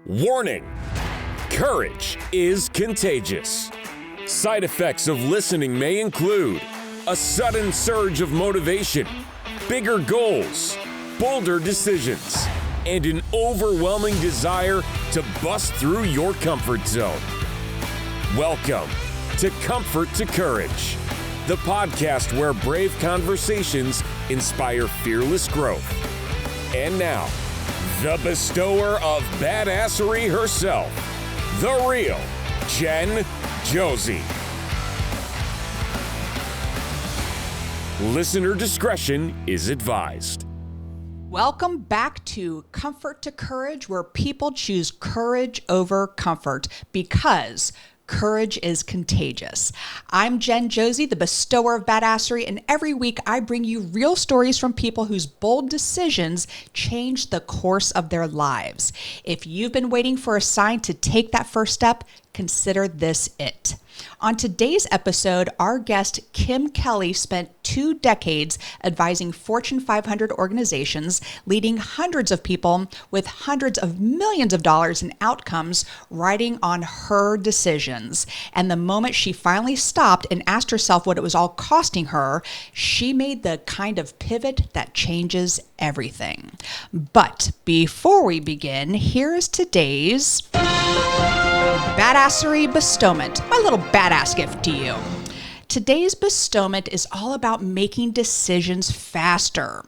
Warning! Courage is contagious. Side effects of listening may include a sudden surge of motivation, bigger goals, bolder decisions, and an overwhelming desire to bust through your comfort zone. Welcome to Comfort to Courage, the podcast where brave conversations inspire fearless growth. And now, the bestower of badassery herself, the real Jen Josie. Listener discretion is advised. Welcome back to Comfort to Courage, where people choose courage over comfort because courage is contagious. I'm Jen Josie, the bestower of badassery, and every week I bring you real stories from people whose bold decisions changed the course of their lives. If you've been waiting for a sign to take that first step, consider this it. On today's episode, our guest Kim Kelly spent 2 decades advising Fortune 500 organizations, leading hundreds of people with hundreds of millions of dollars in outcomes, riding on her decisions. And the moment she finally stopped and asked herself what it was all costing her, she made the kind of pivot that changes everything. But before we begin, here is today's Badassery Bestowment, my little badass gift to you. Today's bestowment is all about making decisions faster.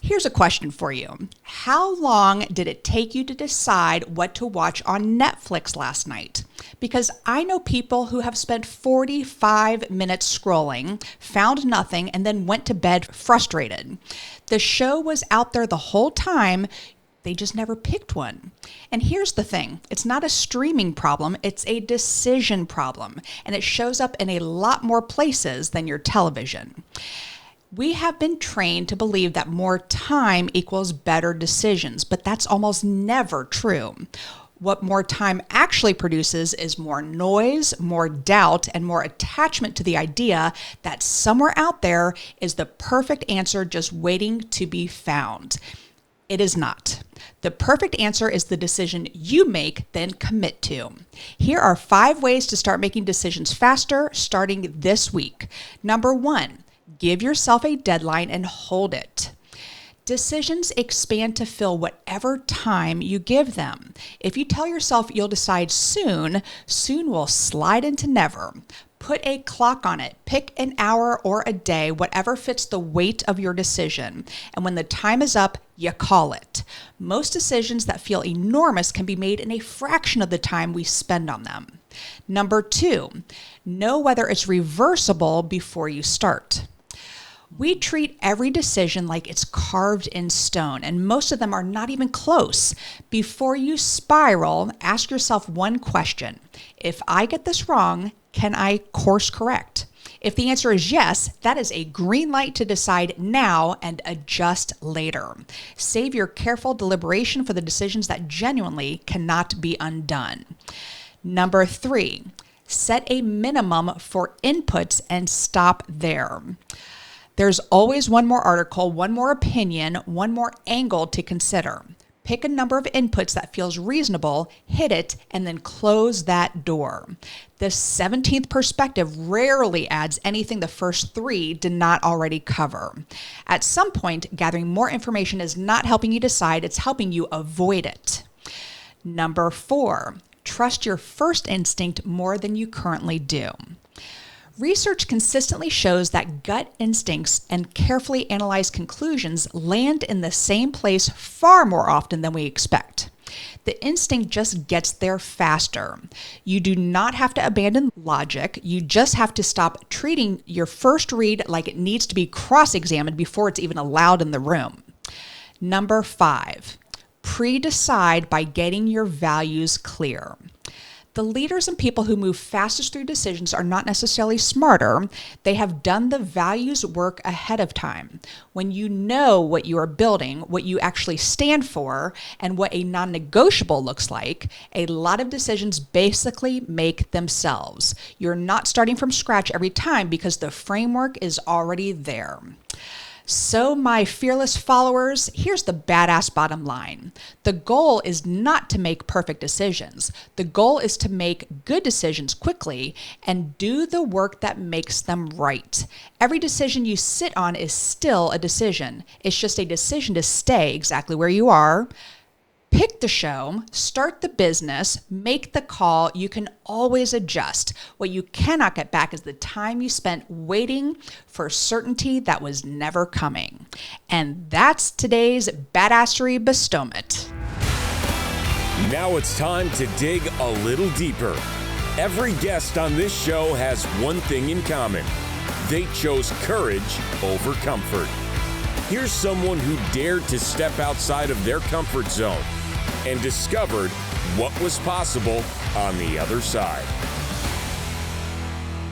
Here's a question for you. How long did it take you to decide what to watch on Netflix last night? Because I know people who have spent 45 minutes scrolling, found nothing, and then went to bed frustrated. The show was out there the whole time. They just never picked one. And here's the thing. It's not a streaming problem. It's a decision problem. And it shows up in a lot more places than your television. We have been trained to believe that more time equals better decisions, but that's almost never true. What more time actually produces is more noise, more doubt, and more attachment to the idea that somewhere out there is the perfect answer just waiting to be found. It is not. The perfect answer is the decision you make, then commit to. Here are 5 ways to start making decisions faster, starting this week. Number 1, give yourself a deadline and hold it. Decisions expand to fill whatever time you give them. If you tell yourself you'll decide soon, soon will slide into never. Put a clock on it. Pick an hour or a day, whatever fits the weight of your decision. And when the time is up, you call it. Most decisions that feel enormous can be made in a fraction of the time we spend on them. Number 2, know whether it's reversible before you start. We treat every decision like it's carved in stone, and most of them are not even close. Before you spiral, ask yourself one question. If I get this wrong, can I course correct? If the answer is yes, that is a green light to decide now and adjust later. Save your careful deliberation for the decisions that genuinely cannot be undone. Number 3, set a minimum for inputs and stop there. There's always one more article, one more opinion, one more angle to consider. Pick a number of inputs that feels reasonable, hit it, and then close that door. The 17th perspective rarely adds anything the first 3 did not already cover. At some point, gathering more information is not helping you decide, it's helping you avoid it. Number 4, trust your first instinct more than you currently do. Research consistently shows that gut instincts and carefully analyzed conclusions land in the same place far more often than we expect. The instinct just gets there faster. You do not have to abandon logic. You just have to stop treating your first read like it needs to be cross-examined before it's even allowed in the room. Number 5, pre-decide by getting your values clear. The leaders and people who move fastest through decisions are not necessarily smarter. They have done the values work ahead of time. When you know what you are building, what you actually stand for, and what a non-negotiable looks like, a lot of decisions basically make themselves. You're not starting from scratch every time because the framework is already there. So my fearless followers, here's the badass bottom line. The goal is not to make perfect decisions. The goal is to make good decisions quickly and do the work that makes them right. Every decision you sit on is still a decision. It's just a decision to stay exactly where you are. Pick the show, start the business, make the call. You can always adjust. What you cannot get back is the time you spent waiting for certainty that was never coming. And that's today's Badassery Bestowment. Now it's time to dig a little deeper. Every guest on this show has one thing in common. They chose courage over comfort. Here's someone who dared to step outside of their comfort zone and discovered what was possible on the other side.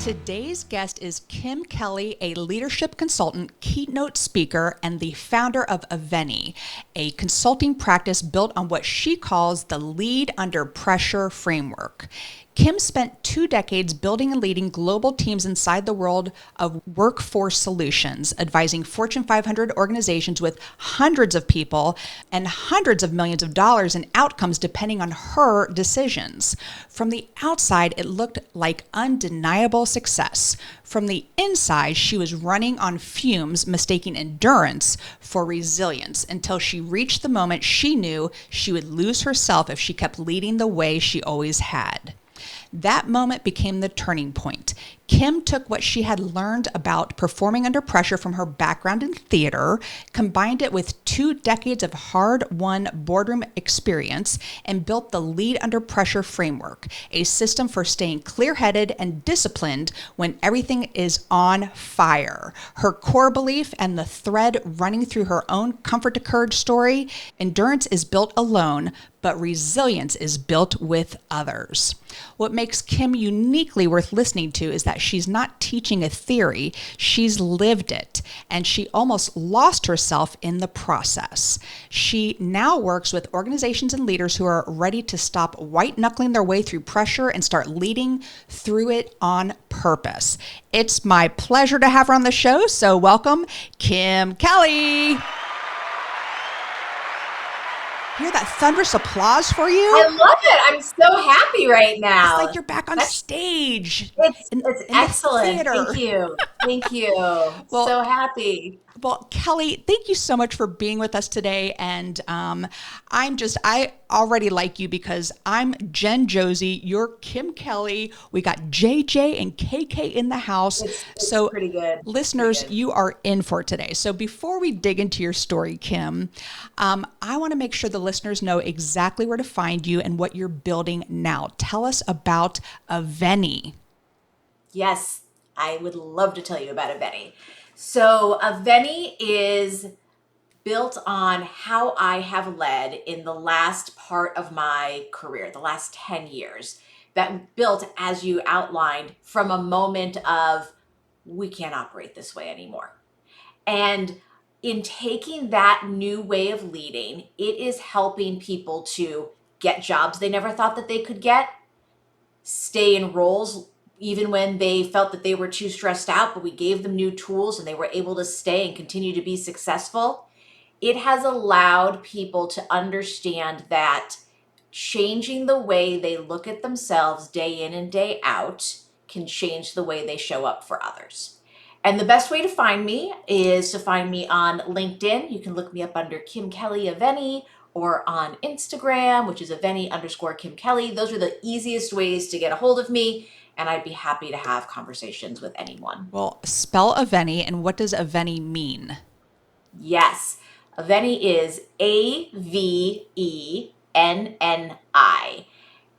Today's guest is Kim Kelly, a leadership consultant, keynote speaker, and the founder of AVENNI, a consulting practice built on what she calls the Lead Under Pressure framework. Kim spent 2 decades building and leading global teams inside the world of workforce solutions, advising Fortune 500 organizations with hundreds of people and hundreds of millions of dollars in outcomes depending on her decisions. From the outside, it looked like undeniable success. From the inside, she was running on fumes, mistaking endurance for resilience until she reached the moment she knew she would lose herself if she kept leading the way she always had. That moment became the turning point. Kim took what she had learned about performing under pressure from her background in theater, combined it with 2 decades of hard-won boardroom experience, and built the Lead Under Pressure framework, a system for staying clear-headed and disciplined when everything is on fire. Her core belief and the thread running through her own Comfort to Courage story: endurance is built alone, but resilience is built with others. What makes Kim uniquely worth listening to is that she's not teaching a theory, she's lived it, and she almost lost herself in the process. She now works with organizations and leaders who are ready to stop white-knuckling their way through pressure and start leading through it on purpose. It's my pleasure to have her on the show, so welcome, Kim Kelly. Hear that thunderous applause for you? I love it. I'm so happy right now. It's like you're back on stage. It's excellent. Thank you. Thank you. Well, so happy. Well, Kelly, thank you so much for being with us today. And I already like you because I'm Jen Josie, you're Kim Kelly. We got JJ and KK in the house. It's pretty good. Listeners, pretty good. You are in for today. So before we dig into your story, Kim, I want to make sure the listeners know exactly where to find you and what you're building now. Tell us about AVENNI. Yes, I would love to tell you about AVENNI. So AVENNI is built on how I have led in the last part of my career, the last 10 years, that built, as you outlined, from a moment of, we can't operate this way anymore. And in taking that new way of leading, it is helping people to get jobs they never thought that they could get, stay in roles even when they felt that they were too stressed out, but we gave them new tools and they were able to stay and continue to be successful. It has allowed people to understand that changing the way they look at themselves day in and day out can change the way they show up for others. And the best way to find me is to find me on LinkedIn. You can look me up under Kim Kelly AVENNI, or on Instagram, which is AVENNI_Kim Kelly. Those are the easiest ways to get a hold of me. And I'd be happy to have conversations with anyone. Well, spell AVENNI, and what does AVENNI mean? Yes, AVENNI is AVENNI.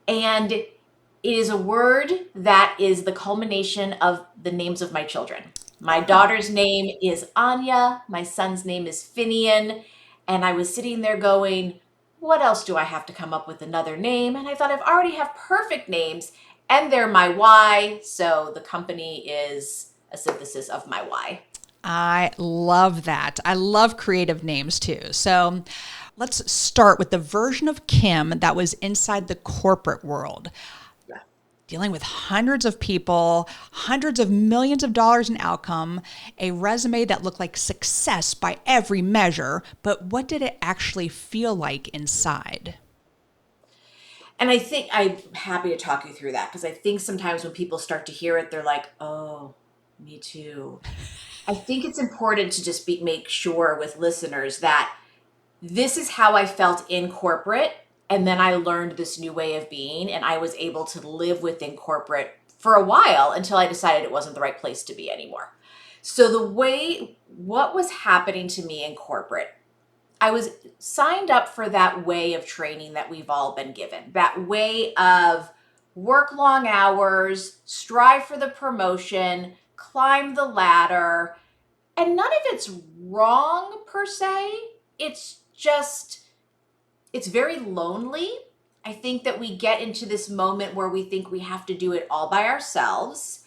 And it is a word that is the culmination of the names of my children. My daughter's name is Anya. My son's name is Finian. And I was sitting there going, what else do I have to come up with another name? And I thought, I've already have perfect names. And they're my why, so the company is a synthesis of my why. I love that. I love creative names too. So let's start with the version of Kim that was inside the corporate world. Yeah. dealing with hundreds of people, hundreds of millions of dollars in outcome, a resume that looked like success by every measure, but what did it actually feel like inside? And I think I'm happy to talk you through that because I think sometimes when people start to hear it, they're like, oh, me too. I think it's important to just make sure with listeners that this is how I felt in corporate. And then I learned this new way of being, and I was able to live within corporate for a while until I decided it wasn't the right place to be anymore. So what was happening to me in corporate, I was signed up for that way of training that we've all been given, that way of work long hours, strive for the promotion, climb the ladder. And none of it's wrong per se. It's just, it's very lonely. I think that we get into this moment where we think we have to do it all by ourselves.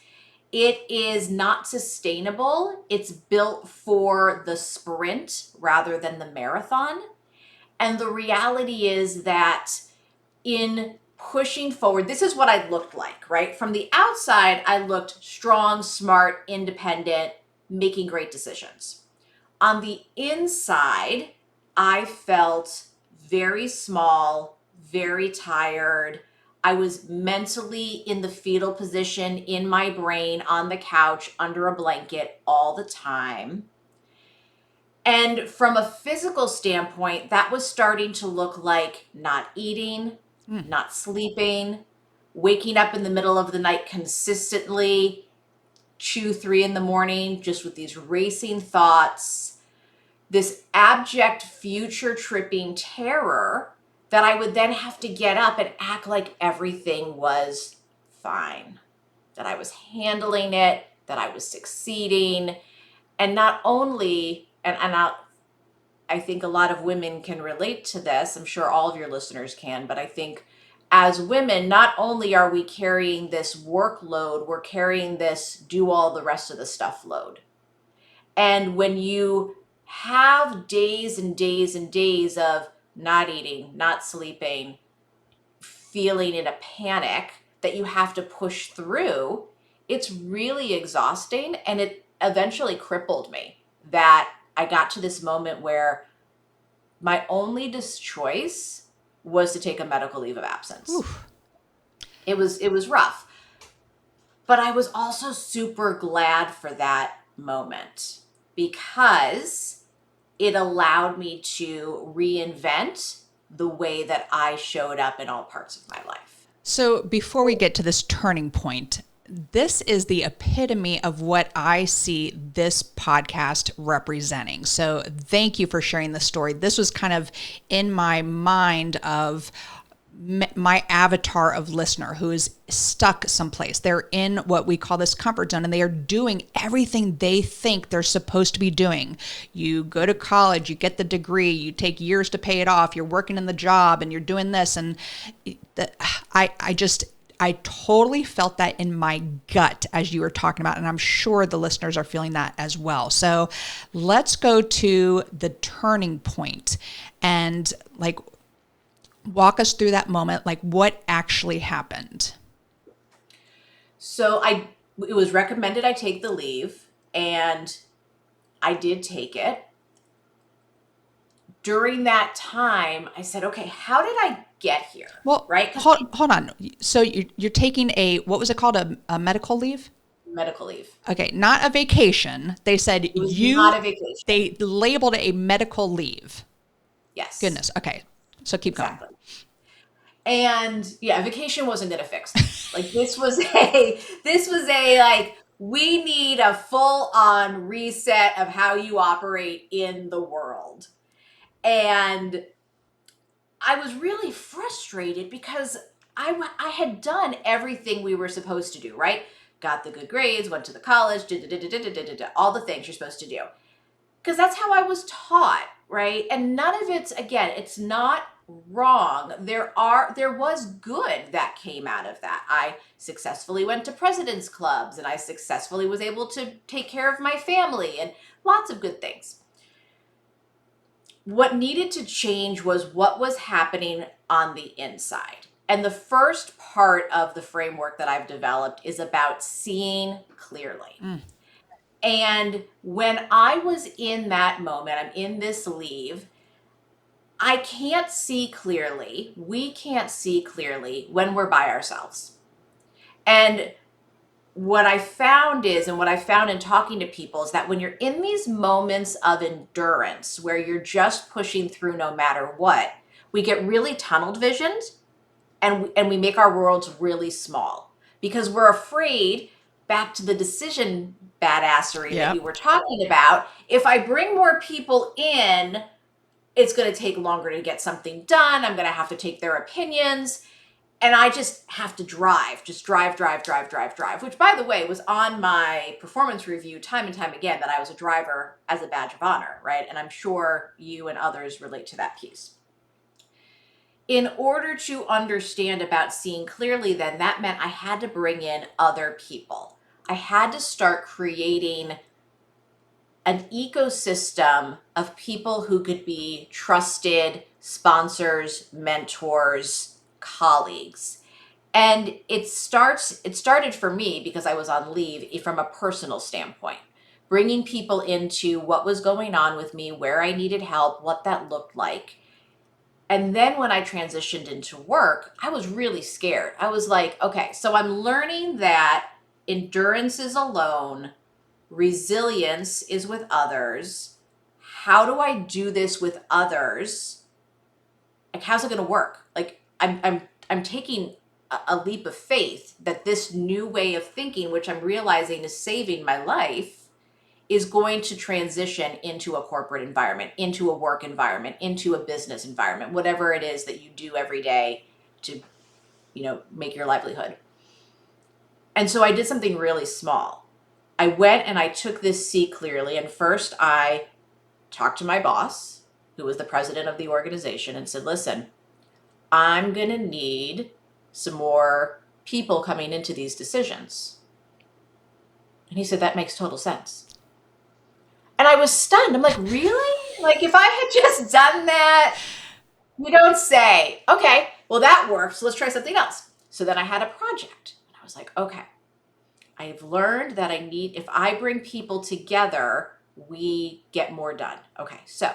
It is not sustainable. It's built for the sprint rather than the marathon. And the reality is that in pushing forward, this is what I looked like, right? From the outside, I looked strong, smart, independent, making great decisions. On the inside, I felt very small, very tired. I was mentally in the fetal position in my brain on the couch under a blanket all the time. And from a physical standpoint, that was starting to look like not eating, not sleeping, waking up in the middle of the night consistently, 2, 3 in the morning, just with these racing thoughts, this abject future tripping terror that I would then have to get up and act like everything was fine, that I was handling it, that I was succeeding. And not only, I think a lot of women can relate to this. I'm sure all of your listeners can, but I think as women, not only are we carrying this workload, we're carrying this do all the rest of the stuff load. And when you have days and days and days of not eating, not sleeping, feeling in a panic that you have to push through, it's really exhausting. And it eventually crippled me that I got to this moment where my only choice was to take a medical leave of absence. Oof. It was rough. But I was also super glad for that moment because it allowed me to reinvent the way that I showed up in all parts of my life. So before we get to this turning point, this is the epitome of what I see this podcast representing. So thank you for sharing the story. This was kind of in my mind of my avatar of listener who is stuck someplace. They're in what we call this comfort zone and they are doing everything they think they're supposed to be doing. You go to college, you get the degree, you take years to pay it off, you're working in the job and you're doing this. And I totally felt that in my gut as you were talking about, and I'm sure the listeners are feeling that as well. So let's go to the turning point and walk us through that moment, like what actually happened. So it was recommended I take the leave, and I did take it. During that time, I said, okay, how did I get here? Well, right? Hold on. So you're taking what was it called? A medical leave? Medical leave. Okay, not a vacation. They said it was not a vacation. They labeled it a medical leave. Yes. Goodness. Okay. So keep going. Exactly. And yeah, vacation wasn't going to fix this. Like this was a we need a full on reset of how you operate in the world. And I was really frustrated because I had done everything we were supposed to do, right? Got the good grades, went to the college, all the things you're supposed to do. Because that's how I was taught, right? And none of it's, again, it's not wrong. There was good that came out of that. I successfully went to president's clubs and I successfully was able to take care of my family and lots of good things. What needed to change was what was happening on the inside. And the first part of the framework that I've developed is about seeing clearly. And when I was in that moment, I'm in this leave, I can't see clearly. We can't see clearly when we're by ourselves. And what I found is, and what I found in talking to people is that when you're in these moments of endurance where you're just pushing through no matter what, we get really tunnel visioned and we make our worlds really small because we're afraid, back to the decision badassery that you were talking about. If I bring more people in, it's going to take longer to get something done. I'm going to have to take their opinions. And I just have to just drive, which, by the way, was on my performance review time and time again, that I was a driver as a badge of honor, right? And I'm sure you and others relate to that piece. In order to understand about seeing clearly, then that meant I had to bring in other people. I had to start creating an ecosystem of people who could be trusted sponsors, mentors, colleagues. And it started for me because I was on leave from a personal standpoint, bringing people into what was going on with me, where I needed help, what that looked like. And then when I transitioned into work, I was really scared. I was like, okay, so I'm learning that endurance is alone, resilience is with others. How do I do this with others? Like, how's it going to work? Like, I'm taking a leap of faith that this new way of thinking, which I'm realizing is saving my life, is going to transition into a corporate environment, into a work environment, into a business environment, whatever it is that you do every day to, make your livelihood. And so I did something really small. I went and I took this see clearly. And first I talked to my boss, who was the president of the organization, and said, listen, I'm going to need some more people coming into these decisions. And he said, that makes total sense. And I was stunned. I'm like, really? Like, if I had just done that, you don't say. Okay, well, that works. So let's try something else. So then I had a project. And I was like, okay, I've learned that if I bring people together, we get more done. Okay, so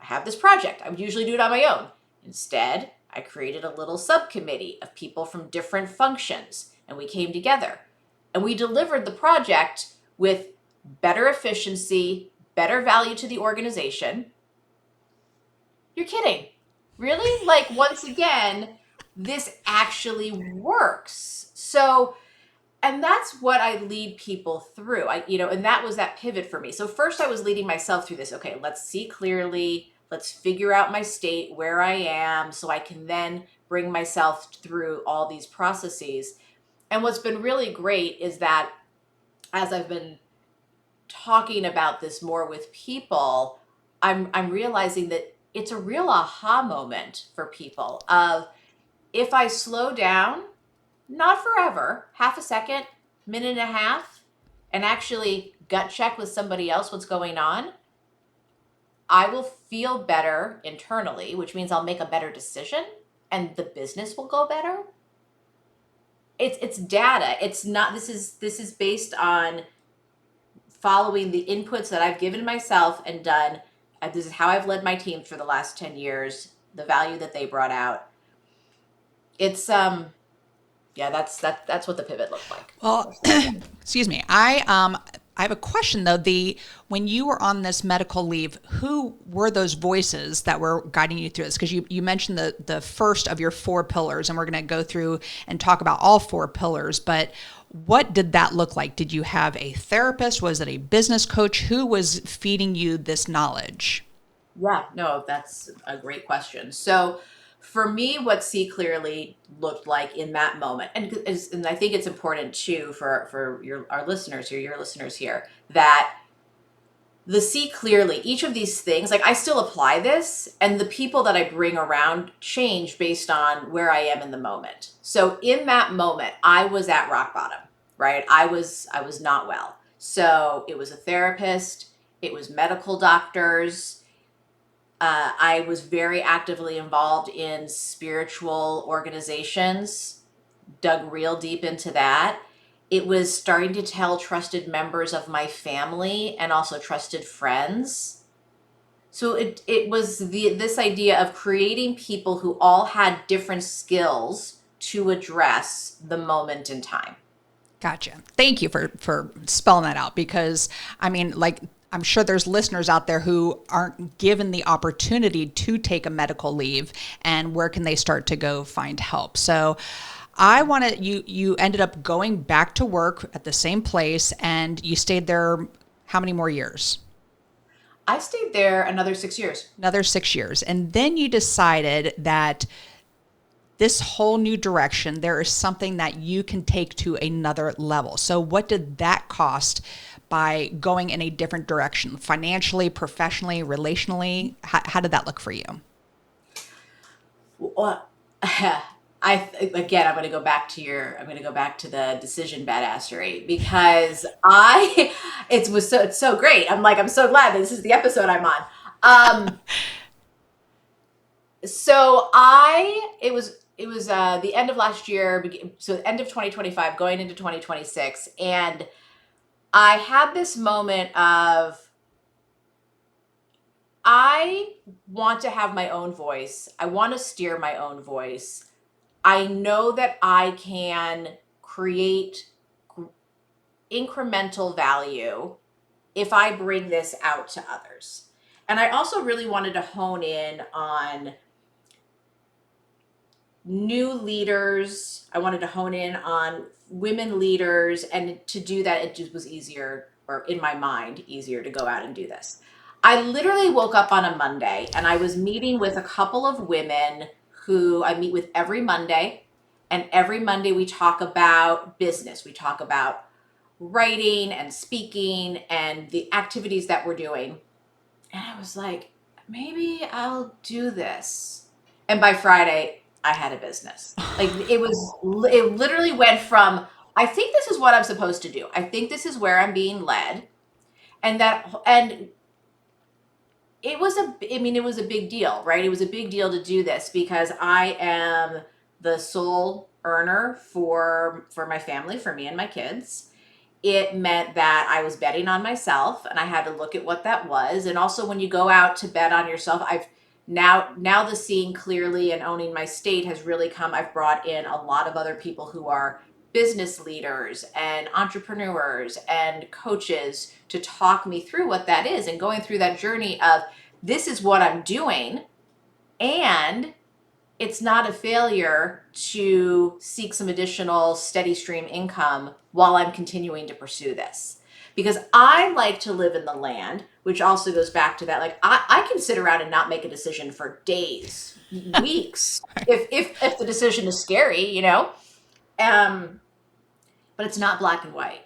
I have this project. I would usually do it on my own. Instead, I created a little subcommittee of people from different functions, and we came together. And we delivered the project with better efficiency, better value to the organization. You're kidding. Really? Like, once again, this actually works. So, and that's what I lead people through. And that was that pivot for me. So first I was leading myself through this. Okay, let's see clearly. Let's figure out my state, where I am, so I can then bring myself through all these processes. And what's been really great is that as I've been talking about this more with people, I'm realizing that it's a real aha moment for people of, if I slow down, not forever, half a second, minute and a half, and actually gut check with somebody else what's going on, I will feel better internally, which means I'll make a better decision and the business will go better. It's data. It's not, this is based on following the inputs that I've given myself and done. This is how I've led my team for the last 10 years, the value that they brought out. It's that's what the pivot looked like. Well, excuse me. I have a question though. When you were on this medical leave, who were those voices that were guiding you through this? Because you mentioned the first of your 4 pillars, and we're going to go through and talk about all 4 pillars. But what did that look like? Did you have a therapist? Was it a business coach? Who was feeding you this knowledge? Yeah, no, that's a great question. So for me, what see clearly looked like in that moment, and I think it's important too for our listeners here, your listeners here, that the see clearly, each of these things, like, I still apply this, and the people that I bring around change based on where I am in the moment. So in that moment, I was at rock bottom, right? I was not well. So it was a therapist, it was medical doctors, I was very actively involved in spiritual organizations, dug real deep into that. It was starting to tell trusted members of my family and also trusted friends. So it was this idea of creating people who all had different skills to address the moment in time. Gotcha. Thank you for spelling that out, because I mean, like, I'm sure there's listeners out there who aren't given the opportunity to take a medical leave, and where can they start to go find help? So I want to, you ended up going back to work at the same place, and you stayed there how many more years? I stayed there another 6 years. Another 6 years. And then you decided that this whole new direction, there is something that you can take to another level. So what did that cost by going in a different direction, financially, professionally, relationally? How did that look for you? Well, I'm going to go back to I'm going to go back to the decision badassery, because it's so great. I'm so glad that this is the episode I'm on. It was the end of last year, so end of 2025, going into 2026, and I had this moment of, I want to have my own voice. I want to steer my own voice. I know that I can create incremental value if I bring this out to others. And I also really wanted to hone in on new leaders. I wanted to hone in on women leaders. And to do that, it just was easier, or in my mind, easier to go out and do this. I literally woke up on a Monday and I was meeting with a couple of women who I meet with every Monday. And every Monday we talk about business. We talk about writing and speaking and the activities that we're doing. And I was like, maybe I'll do this. And by Friday, I had a business. Like, it literally went from, I think this is what I'm supposed to do. I think this is where I'm being led. And it was it was a big deal, right? It was a big deal to do this because I am the sole earner for my family, for me and my kids. It meant that I was betting on myself, and I had to look at what that was. And also, when you go out to bet on yourself, I've now the seeing clearly and owning my state has really come. I've brought in a lot of other people who are business leaders and entrepreneurs and coaches to talk me through what that is, and going through that journey of, this is what I'm doing, and it's not a failure to seek some additional steady stream income while I'm continuing to pursue this. Because I like to live in the land, which also goes back to that. Like, I can sit around and not make a decision for days, weeks, if the decision is scary, but it's not black and white,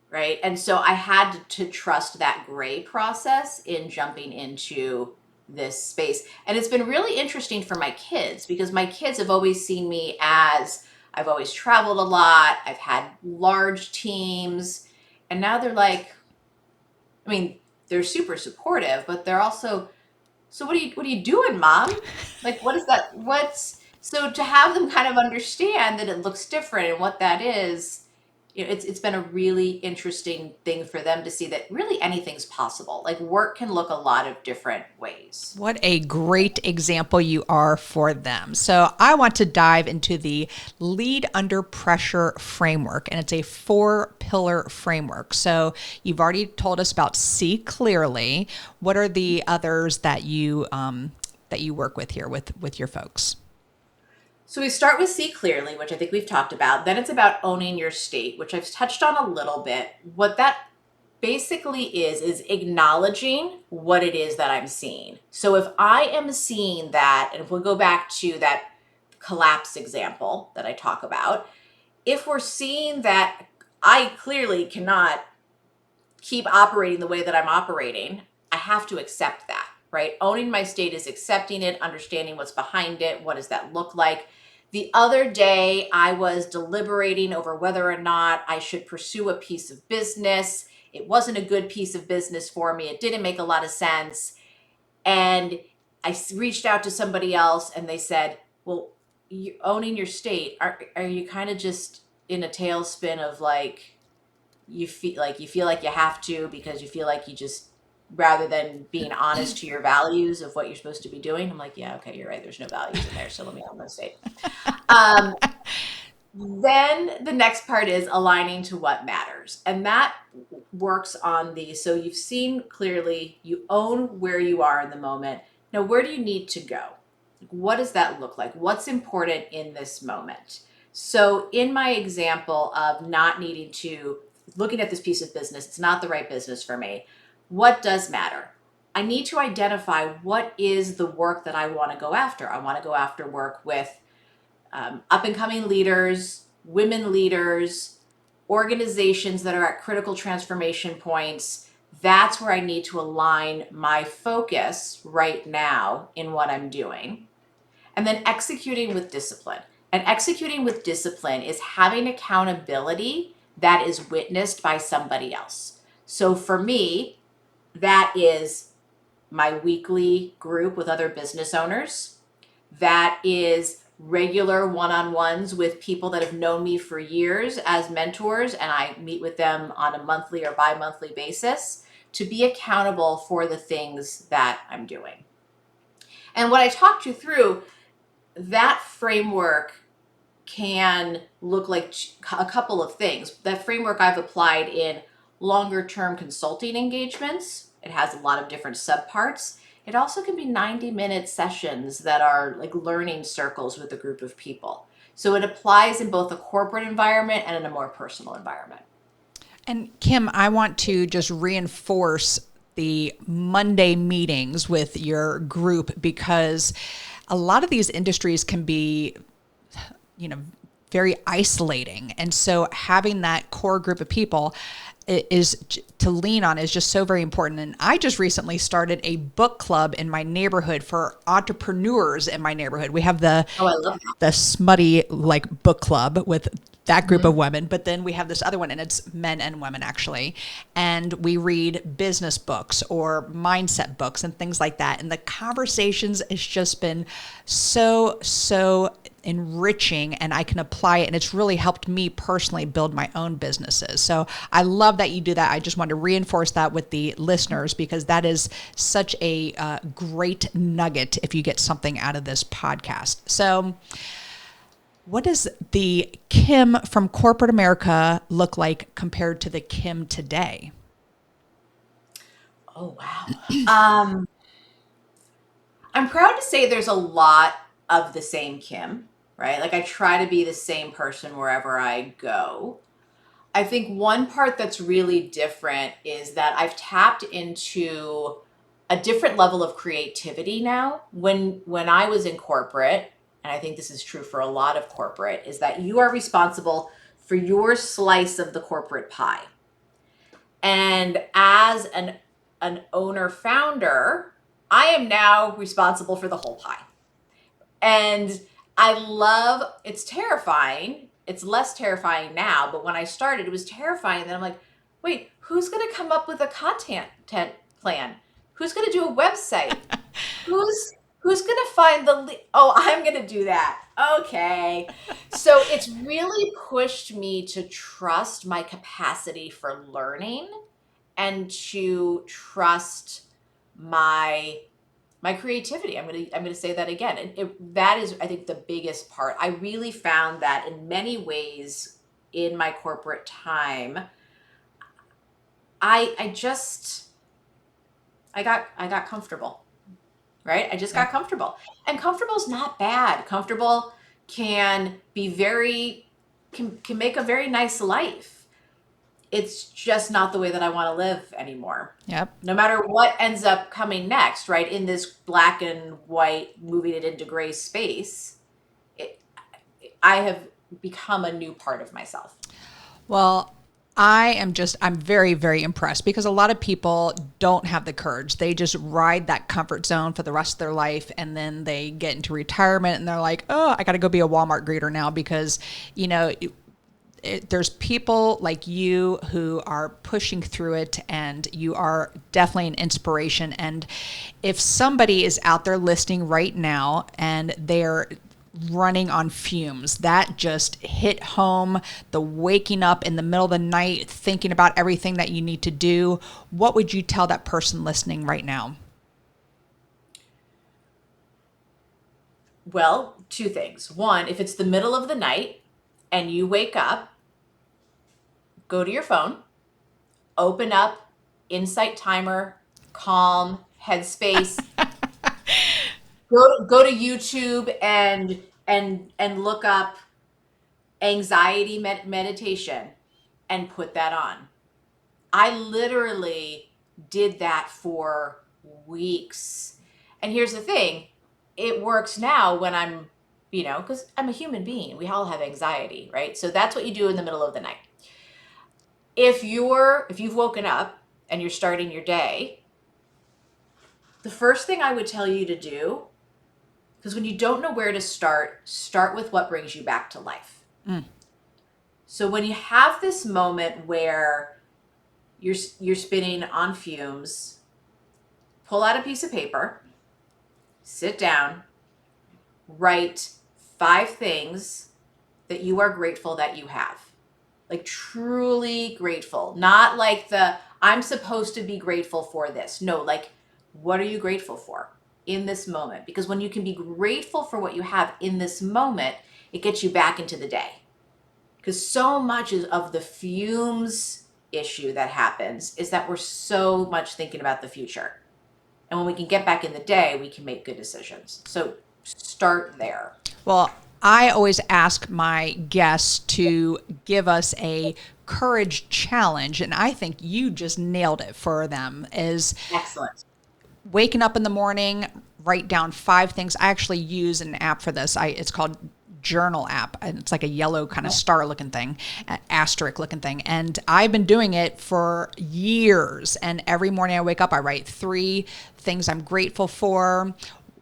right? And so I had to trust that gray process in jumping into this space. And it's been really interesting for my kids, because my kids have always seen me as, I've always traveled a lot, I've had large teams, and now they're like, they're super supportive, but they're also, so what are you doing, Mom? Like, what is that? So to have them kind of understand that it looks different and what that is, it's been a really interesting thing for them to see that really anything's possible. Like, work can look a lot of different ways. What a great example you are for them. So I want to dive into the Lead Under Pressure framework, and it's a 4-pillar framework. So you've already told us about See Clearly. What are the others that you work with here with your folks? So we start with See Clearly, which I think we've talked about. Then it's about owning your state, which I've touched on a little bit. What that basically is acknowledging what it is that I'm seeing. So if I am seeing that, and if we go back to that collapse example that I talk about, if we're seeing that I clearly cannot keep operating the way that I'm operating, I have to accept that, right? Owning my state is accepting it, understanding what's behind it. What does that look like? The other day, I was deliberating over whether or not I should pursue a piece of business. It wasn't a good piece of business for me. It didn't make a lot of sense. And reached out to somebody else and they said, well, you owning your state, are you kind of just in a tailspin of like, you feel like you have to, because you feel like you just, rather than being honest to your values of what you're supposed to be doing. I'm like, yeah, okay, you're right. There's no values in there. So let me own my state. Then the next part is aligning to what matters. And that works on so you've seen clearly, you own where you are in the moment. Now, where do you need to go? What does that look like? What's important in this moment? So in my example of not needing to, looking at this piece of business, it's not the right business for me. What does matter? I need to identify what is the work that I want to go after. I want to go after work with up and coming leaders, women leaders, organizations that are at critical transformation points. That's where I need to align my focus right now in what I'm doing. And then executing with discipline. And executing with discipline is having accountability that is witnessed by somebody else. So for me, that is my weekly group with other business owners. That is regular one-on-ones with people that have known me for years as mentors, and I meet with them on a monthly or bi-monthly basis to be accountable for the things that I'm doing. And what I talked you through, that framework can look like a couple of things. That framework I've applied in longer term consulting engagements. It has a lot of different subparts. It also can be 90-minute sessions that are like learning circles with a group of people. So it applies in both a corporate environment and in a more personal environment. And Kim, I want to just reinforce the Monday meetings with your group, because a lot of these industries can be, very isolating. And so having that core group of people is to lean on is just so very important. And I just recently started a book club in my neighborhood for entrepreneurs in my neighborhood. We have the smutty book club with that group of women, but then we have this other one, and it's men and women actually. And we read business books or mindset books and things like that. And the conversations has just been so enriching, and I can apply it. And it's really helped me personally build my own businesses. So I love that you do that. I just want to reinforce that with the listeners, because that is such a great nugget if you get something out of this podcast. So what does the Kim from corporate America look like compared to the Kim today? Oh, wow. I'm proud to say there's a lot of the same Kim, right? Like I try to be the same person wherever I go. I think one part that's really different is that I've tapped into a different level of creativity now. When I was in corporate, and I think this is true for a lot of corporate, is that you are responsible for your slice of the corporate pie. And as an owner founder, I am now responsible for the whole pie. And it's terrifying. It's less terrifying now, but when I started, it was terrifying. Then I'm like, wait, who's going to come up with a content plan? Who's going to do a website? Who's going to find I'm going to do that. Okay. So it's really pushed me to trust my capacity for learning and to trust my creativity. I'm going to say that again. And that is, I think, the biggest part. I really found that in many ways in my corporate time, I got comfortable. Right? I just got comfortable. And comfortable is not bad. Comfortable can be can make a very nice life. It's just not the way that I want to live anymore. Yep. No matter what ends up coming next, right? In this black and white, moving it into gray space, I have become a new part of myself. Well, I'm very, very impressed, because a lot of people don't have the courage. They just ride that comfort zone for the rest of their life. And then they get into retirement and they're like, oh, I got to go be a Walmart greeter now, because, there's people like you who are pushing through it, and you are definitely an inspiration. And if somebody is out there listening right now and they're running on fumes, that just hit home, the waking up in the middle of the night thinking about everything that you need to do, what would you tell that person listening right now? Well, two things. One, if it's the middle of the night and you wake up, go to your phone, open up Insight Timer, Calm, Headspace, go to YouTube and look up anxiety meditation and put that on. I literally did that for weeks. And here's the thing, it works now when I'm, because I'm a human being. We all have anxiety, right? So that's what you do in the middle of the night. If you've woken up and you're starting your day, the first thing I would tell you to do, because when you don't know where to start with what brings you back to life. So when you have this moment where you're spinning on fumes, pull out a piece of paper, sit down, write 5 things that you are grateful that you have. Like truly grateful, not like I'm supposed to be grateful for this. No, like, what are you grateful for in this moment? Because when you can be grateful for what you have in this moment, it gets you back into the day. Because so much of the fumes issue that happens is that we're so much thinking about the future. And when we can get back in the day, we can make good decisions. So start there. Well, I always ask my guests to give us a courage challenge, and I think you just nailed it for them. Is excellent. Waking up in the morning, write down 5 things. I actually use an app for this. It's called Journal app, and it's like a yellow kind of star looking thing, asterisk looking thing. And I've been doing it for years. And every morning I wake up, I write 3 things I'm grateful for.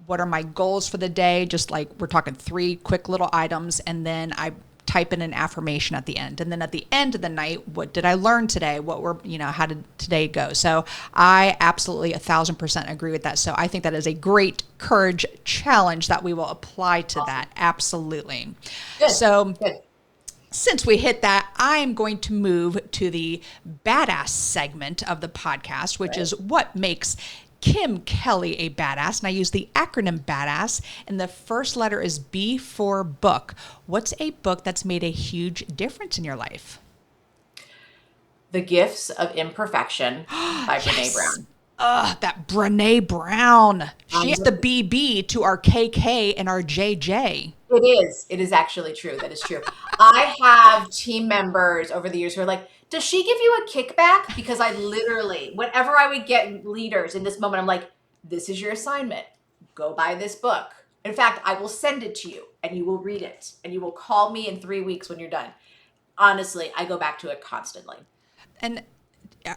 What are my goals for the day? Just like we're talking 3 quick little items. And then I type in an affirmation at the end. And then at the end of the night, what did I learn today? How did today go? So I absolutely 1,000% agree with that. So I think that is a great courage challenge that we will apply to that. Absolutely. Good. So Good. Since we hit that, I'm going to move to the badass segment of the podcast, which is what makes Kim Kelly a badass. And I use the acronym BADASS, and the first letter is B for book. What's a book that's made a huge difference in your life? The Gifts of Imperfection by Brene Brown. That Brene Brown. She's the BB to our KK and our JJ. It is. It is actually true. That is true. I have team members over the years who are like, does she give you a kickback? Because I literally, whenever I would get leaders in this moment, I'm like, this is your assignment. Go buy this book. In fact, I will send it to you and you will read it and you will call me in 3 weeks when you're done. Honestly, I go back to it constantly. And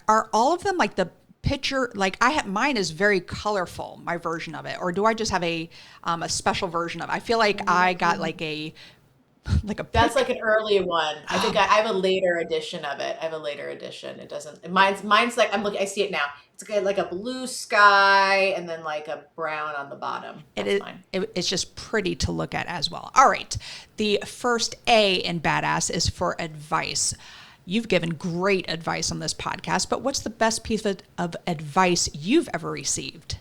are all of them like the picture, like mine is very colorful, my version of it, or do I just have a special version of it? I feel like I got like a that's like an early one. I think I have a later edition of it. It doesn't. Mine's like I see it now. It's like a blue sky and then like a brown on the bottom. It's just pretty to look at as well. All right, the first A in badass is for advice. You've given great advice on this podcast, but what's the best piece of advice you've ever received?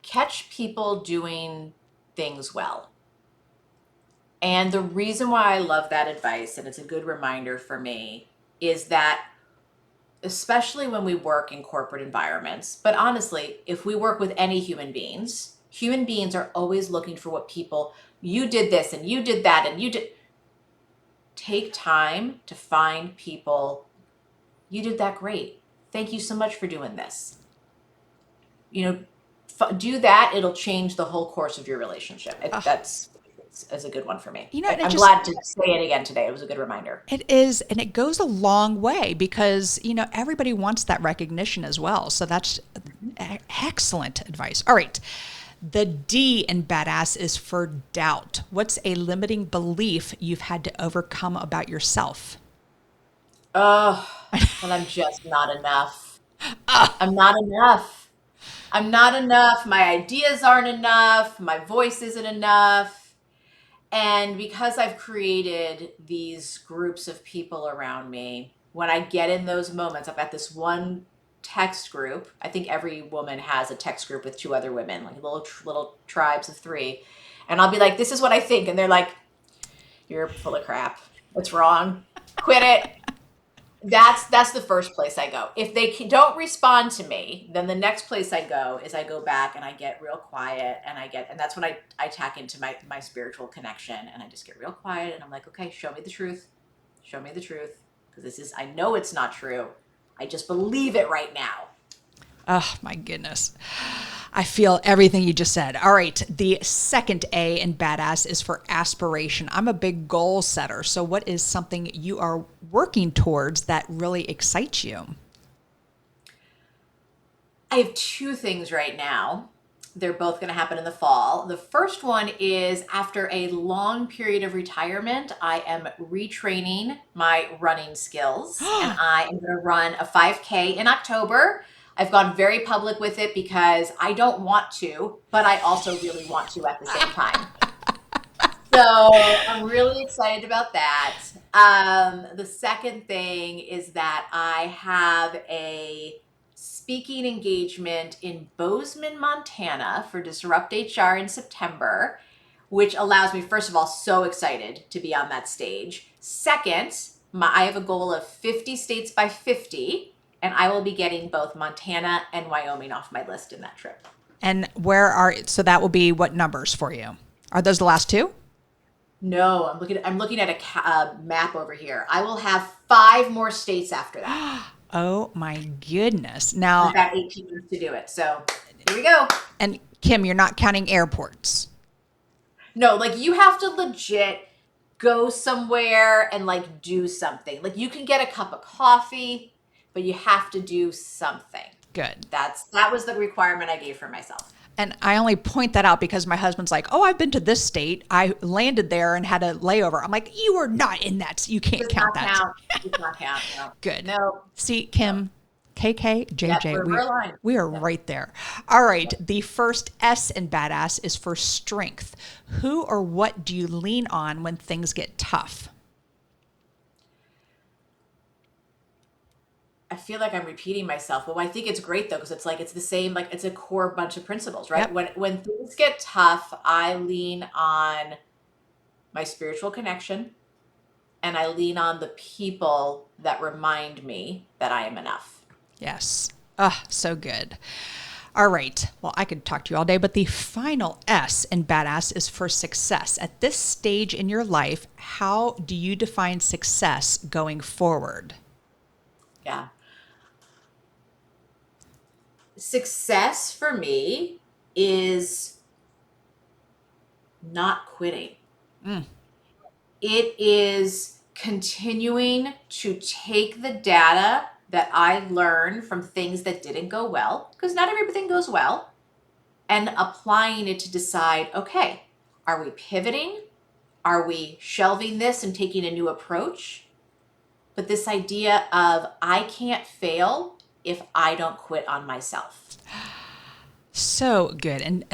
Catch people doing things well. And the reason why I love that advice, and it's a good reminder for me, is that especially when we work in corporate environments, but honestly, if we work with any human beings are always looking for what people, you did this and you did that and you did. Take time to find people, you did that great. Thank you so much for doing this. Do that. It'll change the whole course of your relationship. That's a good one for me. I'm glad to say it again today. It was a good reminder. It is, and it goes a long way because, everybody wants that recognition as well. So that's excellent advice. All right. The D in badass is for doubt. What's a limiting belief you've had to overcome about yourself? Oh, and I'm just not enough. I'm not enough. I'm not enough. My ideas aren't enough. My voice isn't enough. And because I've created these groups of people around me, when I get in those moments, I've got this one text group. I think every woman has a text group with two other women, like little tribes of three. And I'll be like, "This is what I think," and they're like, "You're full of crap. What's wrong? Quit it." That's the first place I go. If they don't respond to me, then the next place I go is I go back and I get real quiet, and that's when I tack into my spiritual connection, and I just get real quiet, and I'm like, okay, show me the truth. Show me the truth. Because I know it's not true. I just believe it right now. Oh, my goodness. I feel everything you just said. All right. The second A in badass is for aspiration. I'm a big goal setter. So, what is something you are working towards that really excites you? I have two things right now. They're both going to happen in the fall. The first one is after a long period of retirement, I am retraining my running skills, and I am going to run a 5K in October. I've gone very public with it because I don't want to, but I also really want to at the same time. So I'm really excited about that. The second thing is that I have a speaking engagement in Bozeman, Montana for Disrupt HR in September, which allows me, first of all, so excited to be on that stage. Second, I have a goal of 50 states by 50, and I will be getting both Montana and Wyoming off my list in that trip. And so that will be what numbers for you? Are those the last two? No, I'm looking at a map over here. I will have 5 more states after that. Oh my goodness. Now, I've got 18 months to do it. So here we go. and Kim, you're not counting airports. No, like you have to legit go somewhere and like do something. Like you can get a cup of coffee, but you have to do something. Good. That was the requirement I gave for myself. And I only point that out because my husband's like, "Oh, I've been to this state. I landed there and had a layover." I'm like, "You are not in that. You can't count that." Does not count. No. Good. No. See, Kim, KK, JJ, Yeah, we're aligned. we are right there. All right. The first S in badass is for strength. Who or what do you lean on when things get tough? I feel like I'm repeating myself, but I think it's great though, because it's the same, like it's a core bunch of principles, right? Yep. When things get tough, I lean on my spiritual connection, and I lean on the people that remind me that I am enough. Yes. Ah, so good. All right. Well, I could talk to you all day, but the final S in badass is for success. At this stage in your life, how do you define success going forward? Yeah. Success for me is not quitting. It is continuing to take the data that I learned from things that didn't go well, because not everything goes well, and applying it to decide, okay, are we pivoting? Are we shelving this and taking a new approach? But this idea of I can't fail if I don't quit on myself. So good. And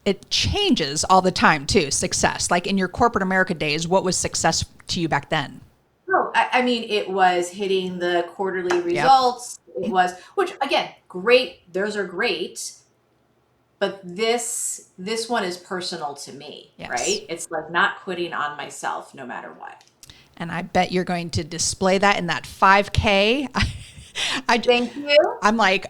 it changes all the time too, success. Like in your corporate America days, what was success to you back then? Oh, I mean, it was hitting the quarterly results. Yep. It was, which again, great. Those are great. But this one is personal to me, yes. Right? It's like not quitting on myself no matter what. And I bet you're going to display that in that 5K. Thank you. I'm like,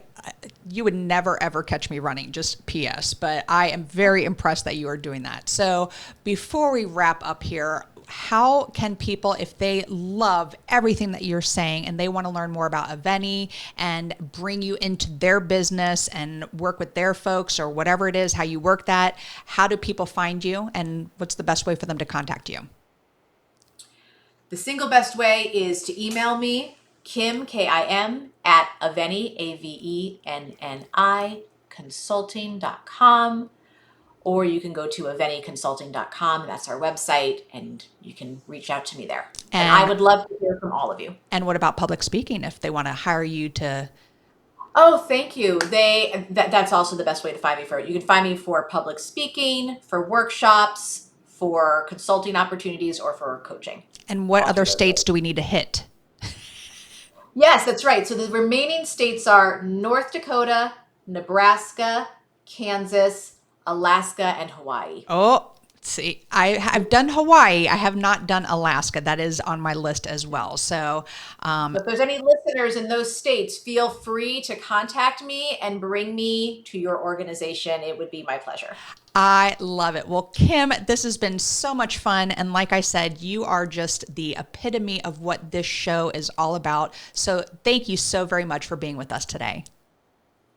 you would never, ever catch me running, just PS. But I am very impressed that you are doing that. So before we wrap up here, how can people, if they love everything that you're saying and they want to learn more about AVENNI and bring you into their business and work with their folks or whatever it is, how you work that, how do people find you and what's the best way for them to contact you? The single best way is to email me, Kim, Kim, at AVENNI, AVENNI, consulting.com. or you can go to AVENNIconsulting.com. That's our website, and you can reach out to me there. And I would love to hear from all of you. And what about public speaking if they want to hire you to? Oh, thank you. That's also the best way to find me for it. You can find me for public speaking, for workshops, for consulting opportunities, or for coaching. And what other states do we need to hit? Yes, that's right. So the remaining states are North Dakota, Nebraska, Kansas, Alaska, and Hawaii. Oh, see, I've done Hawaii. I have not done Alaska. That is on my list as well. So, if there's any listeners in those states, feel free to contact me and bring me to your organization. It would be my pleasure. I love it. Well, Kim, this has been so much fun. And like I said, you are just the epitome of what this show is all about. So thank you so very much for being with us today.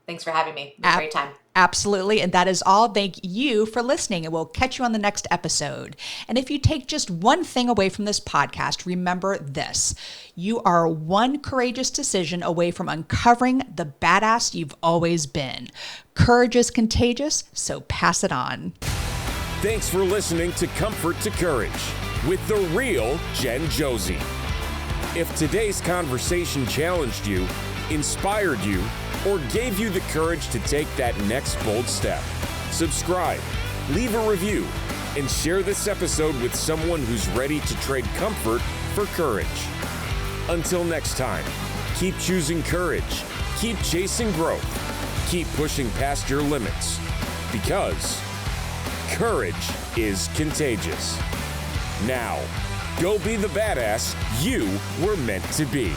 Thanks for having me. It was a great time. Absolutely. And that is all. Thank you for listening, and we'll catch you on the next episode. And if you take just one thing away from this podcast, remember this: you are one courageous decision away from uncovering the badass you've always been. Courage is contagious, so pass it on. Thanks for listening to Comfort to Courage with the real Jen Josie. If today's conversation challenged you, inspired you, or gave you the courage to take that next bold step, subscribe, leave a review, and share this episode with someone who's ready to trade comfort for courage. Until next time, keep choosing courage, keep chasing growth, keep pushing past your limits, because courage is contagious. Now, go be the badass you were meant to be.